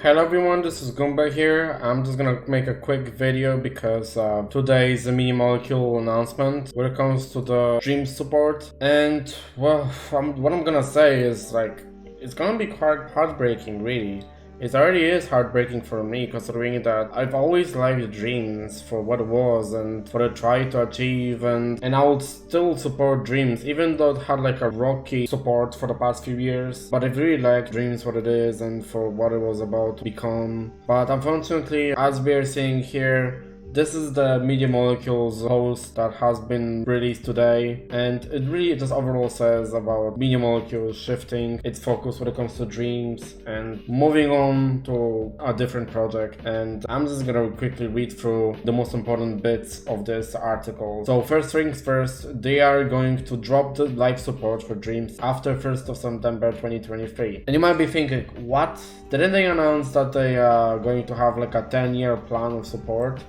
Hello everyone, this is Gumba here. I'm just gonna make a quick video because today is a mini molecule announcement when it comes to the Dreams support. And well, what I'm gonna say is like it's gonna be quite heartbreaking, really. It already is heartbreaking for me, considering that I've always liked Dreams for what it was and what it tried to achieve, and I would still support Dreams, even though it had like a rocky support for the past few years. But I've really liked Dreams what it is and for what it was about to become. But unfortunately, as we are seeing here, this is the Media Molecules post that has been released today, and it really just overall says about Media Molecules shifting its focus when it comes to Dreams and moving on to a different project. And I'm just gonna quickly read through the most important bits of this article. So first things first, they are going to drop the live support for Dreams after 1st of September 2023. And you might be thinking, what? Didn't they announce that they are going to have like a 10-year plan of support?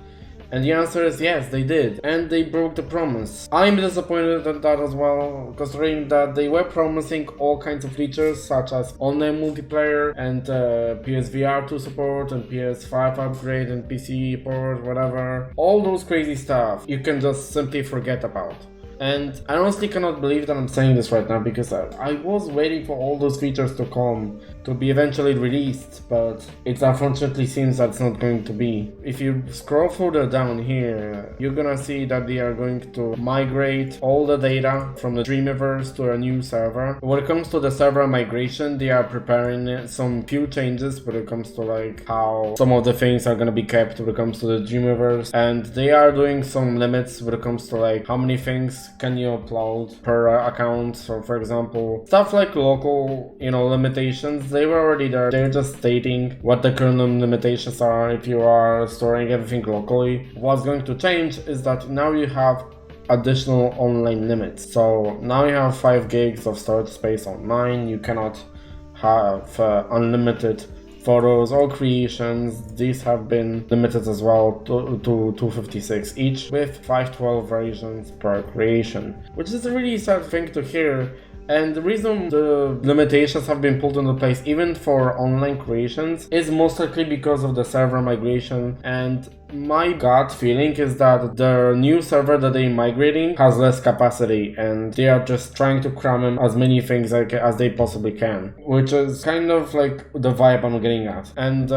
And the answer is yes, they did, and they broke the promise. I'm disappointed at that as well, considering that they were promising all kinds of features such as online multiplayer and PSVR 2 support and PS5 upgrade and PC port, whatever. All those crazy stuff you can just simply forget about. And I honestly cannot believe that I'm saying this right now because I was waiting for all those features to come, to be eventually released, but it unfortunately seems that's not going to be. If you scroll further down here, you're gonna see that they are going to migrate all the data from the Dreamiverse to a new server. When it comes to the server migration, they are preparing some few changes when it comes to like how some of the things are gonna be kept when it comes to the Dreamiverse, and they are doing some limits when it comes to like how many things can you upload per account. So for example, stuff like local, limitations, they were already there. They're just stating what the current limitations are if you are storing everything locally. What's going to change is that now you have additional online limits. So now you have 5 gigs of storage space online. You cannot have unlimited photos or creations. These have been limited as well to 256 each, with 512 versions per creation, which is a really sad thing to hear. And the reason the limitations have been pulled into place even for online creations is most likely because of the server migration. And my gut feeling is that the new server that they're migrating has less capacity and they are just trying to cram in as many things as they possibly can, which is kind of like the vibe I'm getting at. And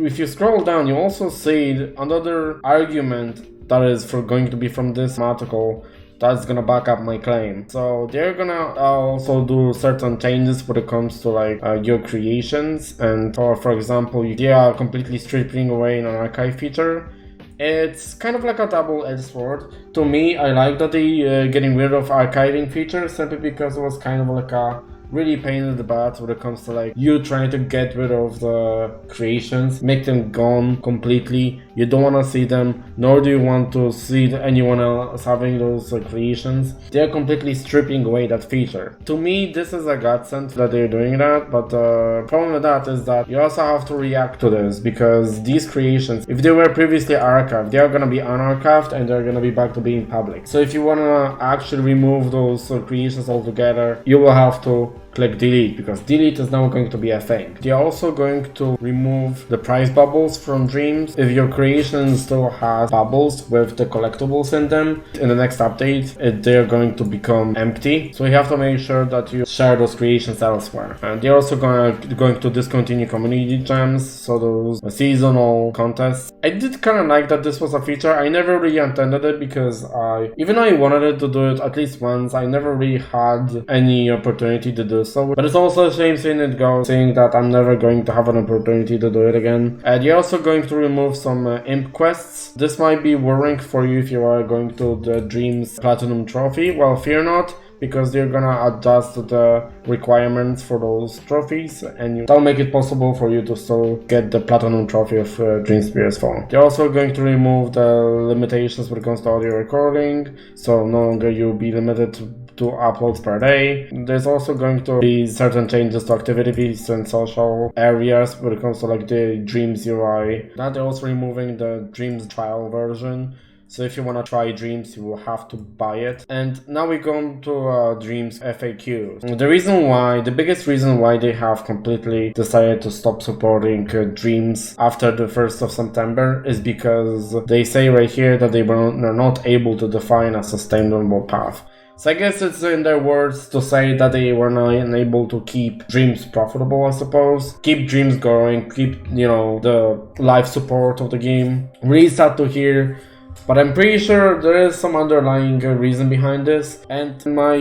if you scroll down, you also see another argument that is going to be from this article that's gonna back up my claim. So they're gonna also do certain changes when it comes to like your creations, and for example, they are completely stripping away an archive feature. It's kind of like a double-edged sword. To me, I like that they getting rid of archiving features simply because it was kind of like a really pain in the butt when it comes to like you trying to get rid of the creations, make them gone completely. You don't want to see them, nor do you want to see anyone else having those creations. They're completely stripping away that feature. To me, this is a godsend that they're doing that, but the problem with that is that you also have to react to this, because these creations, if they were previously archived, they are going to be unarchived and they're going to be back to being public. So if you want to actually remove those creations altogether, you will have to click delete, because delete is now going to be a thing. They're also going to remove the price bubbles from Dreams. If your creation still has bubbles with the collectibles in them, in the next update they're going to become empty. So you have to make sure that you share those creations elsewhere. And they're also going to discontinue community gems, so those seasonal contests. I did kind of like that this was a feature. I never really intended it, because even though I wanted it to do it at least once, I never really had any opportunity to do so. But it's also a shame seeing it go, saying that I'm never going to have an opportunity to do it again. And you're also going to remove some imp quests. This might be worrying for you if you are going to the Dreams Platinum Trophy. Well, fear not, because they're gonna adjust the requirements for those trophies, and that'll make it possible for you to still get the Platinum Trophy of Dreams PS4. They're also going to remove the limitations when it comes to audio recording, so no longer you'll be limited to uploads per day. There's also going to be certain changes to activities and social areas when it comes to like the Dreams UI. That they're also removing the Dreams trial version, So if you want to try Dreams, you will have to buy it. And now we go to Dreams FAQ. The biggest reason why they have completely decided to stop supporting Dreams after the 1st of September is because they say right here that they're not able to define a sustainable path. So I guess it's in their words to say that they were not able to keep Dreams profitable, I suppose. Keep Dreams going, keep, the live support of the game. Really sad to hear, but I'm pretty sure there is some underlying reason behind this. And my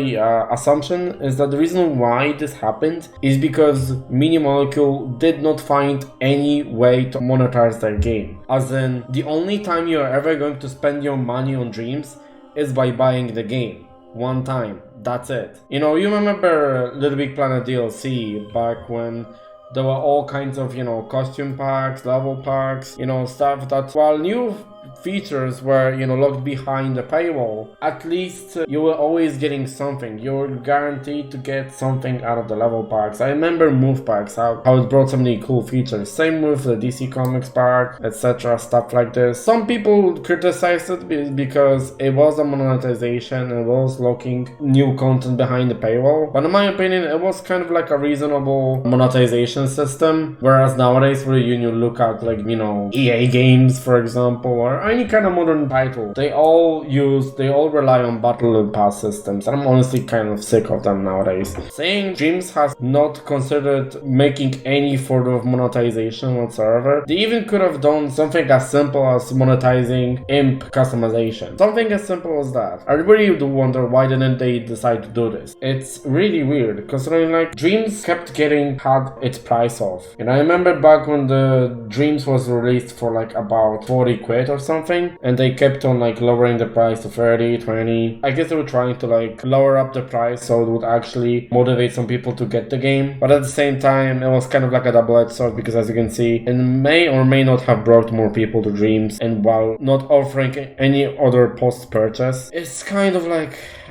assumption is that the reason why this happened is because Mini Molecule did not find any way to monetize their game. As in, the only time you're ever going to spend your money on Dreams is by buying the game. One time, that's it. You remember Little Big Planet DLC back when there were all kinds of, costume packs, level packs, stuff that, while new features were, locked behind the paywall, at least you were always getting something. You're guaranteed to get something out of the level packs. I remember move packs, how it brought so many cool features. Same with the DC Comics pack, etc., stuff like this. Some people criticized it because it was a monetization and was locking new content behind the paywall. But in my opinion, it was kind of like a reasonable monetization system. Whereas nowadays, when you look at EA games, for example, or any kind of modern title, they all rely on battle pass systems, and I'm honestly kind of sick of them nowadays. Saying Dreams has not considered making any sort of monetization whatsoever. They even could have done something as simple as monetizing imp customization. Something as simple as that. I really do wonder why didn't they decide to do this. It's really weird, considering Dreams kept had its price off. And I remember back when the Dreams was released for about 40 quid or something, and they kept on lowering the price to 30, 20. I guess they were trying to lower up the price so it would actually motivate some people to get the game, but at the same time it was kind of a double-edged sword, because as you can see, it may or may not have brought more people to Dreams, and while not offering any other post-purchase, it's kind of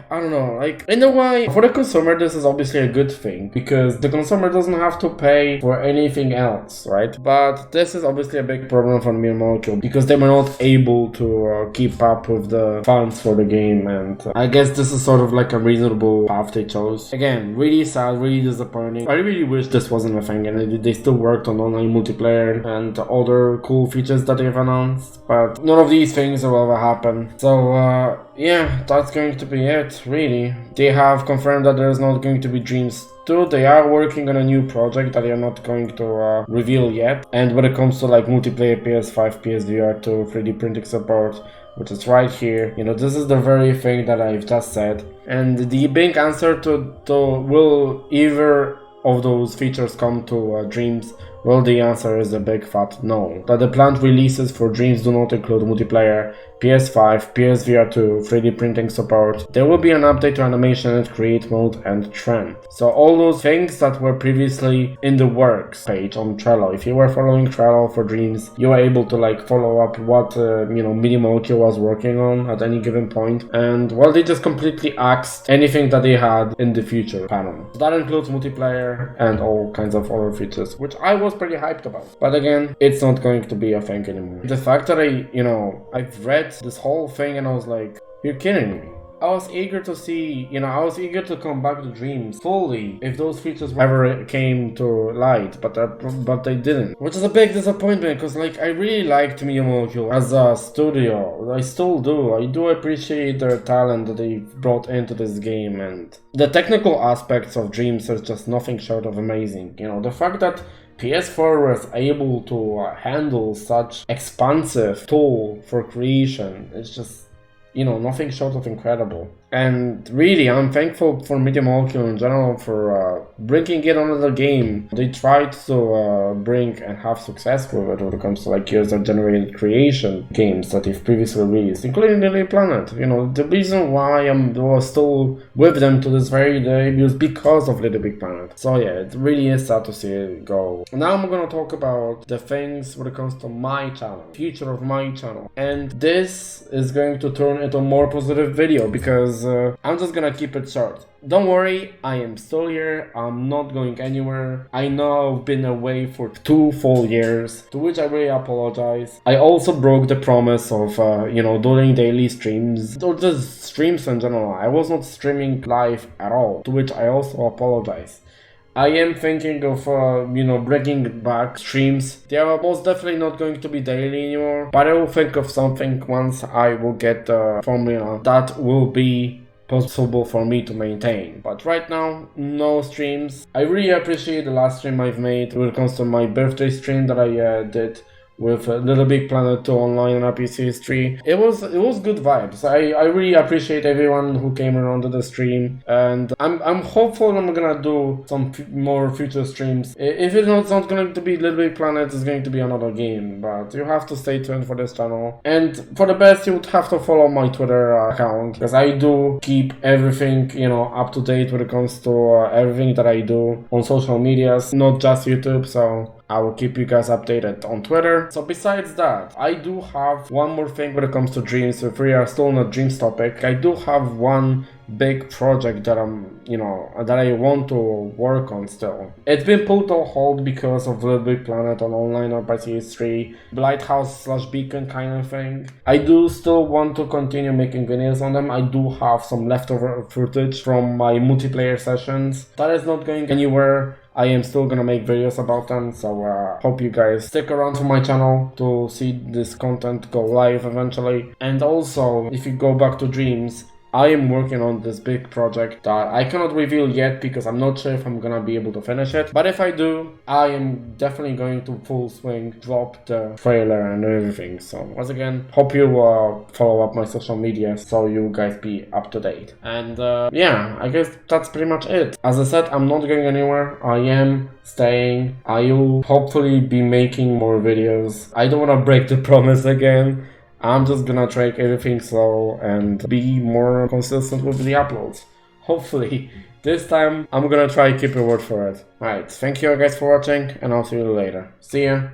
I don't know, in a way, for the consumer, this is obviously a good thing, because the consumer doesn't have to pay for anything else, right? But this is obviously a big problem for Mini Molecule, because they were not able to keep up with the funds for the game, and I guess this is sort of a reasonable path they chose. Again, really sad, really disappointing. I really wish this wasn't a thing, and they still worked on online multiplayer and other cool features that they've announced, but none of these things will ever happen. So, yeah, that's going to be it, really. They have confirmed that there's not going to be Dreams 2. They are working on a new project that they are not going to reveal yet. And when it comes to multiplayer PS5, PSVR 2, 3D printing support, which is right here, this is the very thing that I've just said. And the big answer to will either of those features come to Dreams? Well, the answer is a big fat no. That the planned releases for Dreams do not include multiplayer, PS5, PSVR 2, 3D printing support. There will be an update to animation and create mode and trend. So all those things that were previously in the works page on Trello. If you were following Trello for Dreams, you were able to follow up what Mini Molecule was working on at any given point. And well, they just completely axed anything that they had in the future panel. So that includes multiplayer and all kinds of other features, which I was pretty hyped about. But again, it's not going to be a thing anymore. The fact that I've read this whole thing and I was like, you're kidding me. I was eager to see, I was eager to come back to Dreams fully if those features ever came to light, but they didn't. Which is a big disappointment, because I really liked Mini Molecule as a studio. I still do. I do appreciate their talent that they brought into this game, and the technical aspects of Dreams are just nothing short of amazing. The fact that PS4 was able to handle such expansive tool for creation, it's just, nothing short of incredible. And really, I'm thankful for Mini Molecule in general for bringing it another game. They tried to bring and have success with it when it comes to user-generated creation games that they've previously released, including Little Planet. The reason why I was still with them to this very day was because of Little Big Planet. So yeah, it really is sad to see it go. Now I'm gonna talk about the things when it comes to my channel, future of my channel. And this is going to turn into a more positive video, because I'm just gonna keep it short. Don't worry, I am still here, I'm not going anywhere. I know I've been away for 2 full years, to which I really apologize. I also broke the promise of, doing daily streams, or just streams in general. I was not streaming live at all, to which I also apologize. I am thinking of, bringing back streams. They are most definitely not going to be daily anymore, but I will think of something once I will get the formula that will be possible for me to maintain. But right now, no streams. I really appreciate the last stream I've made when it comes to my birthday stream that I did with Little Big Planet 2 online on RPCS3. It was good vibes. I really appreciate everyone who came around to the stream, and I'm hopeful I'm gonna do some more future streams. If it's not going to be Little Big Planet, it's going to be another game, but you have to stay tuned for this channel. And for the best, you would have to follow my Twitter account, because I do keep everything, up to date when it comes to everything that I do on social medias, not just YouTube, so I will keep you guys updated on Twitter. So besides that, I do have one more thing when it comes to dreams. If we are still on the dreams topic, I do have one big project that that I want to work on still. It's been put on hold because of Little Big Planet on online or by CS3, lighthouse/beacon kind of thing. I do still want to continue making videos on them. I do have some leftover footage from my multiplayer sessions. That is not going anywhere. I am still gonna make videos about them, so hope you guys stick around for my channel to see this content go live eventually. And also, if you go back to dreams, I am working on this big project that I cannot reveal yet because I'm not sure if I'm gonna be able to finish it. But if I do, I am definitely going to full swing, drop the trailer and everything. So once again, hope you follow up my social media so you guys be up to date. And yeah, I guess that's pretty much it. As I said, I'm not going anywhere. I am staying. I will hopefully be making more videos. I don't want to break the promise again. I'm just gonna take everything slow and be more consistent with the uploads. Hopefully, this time I'm gonna try to keep a word for it. Alright, thank you guys for watching, and I'll see you later. See ya!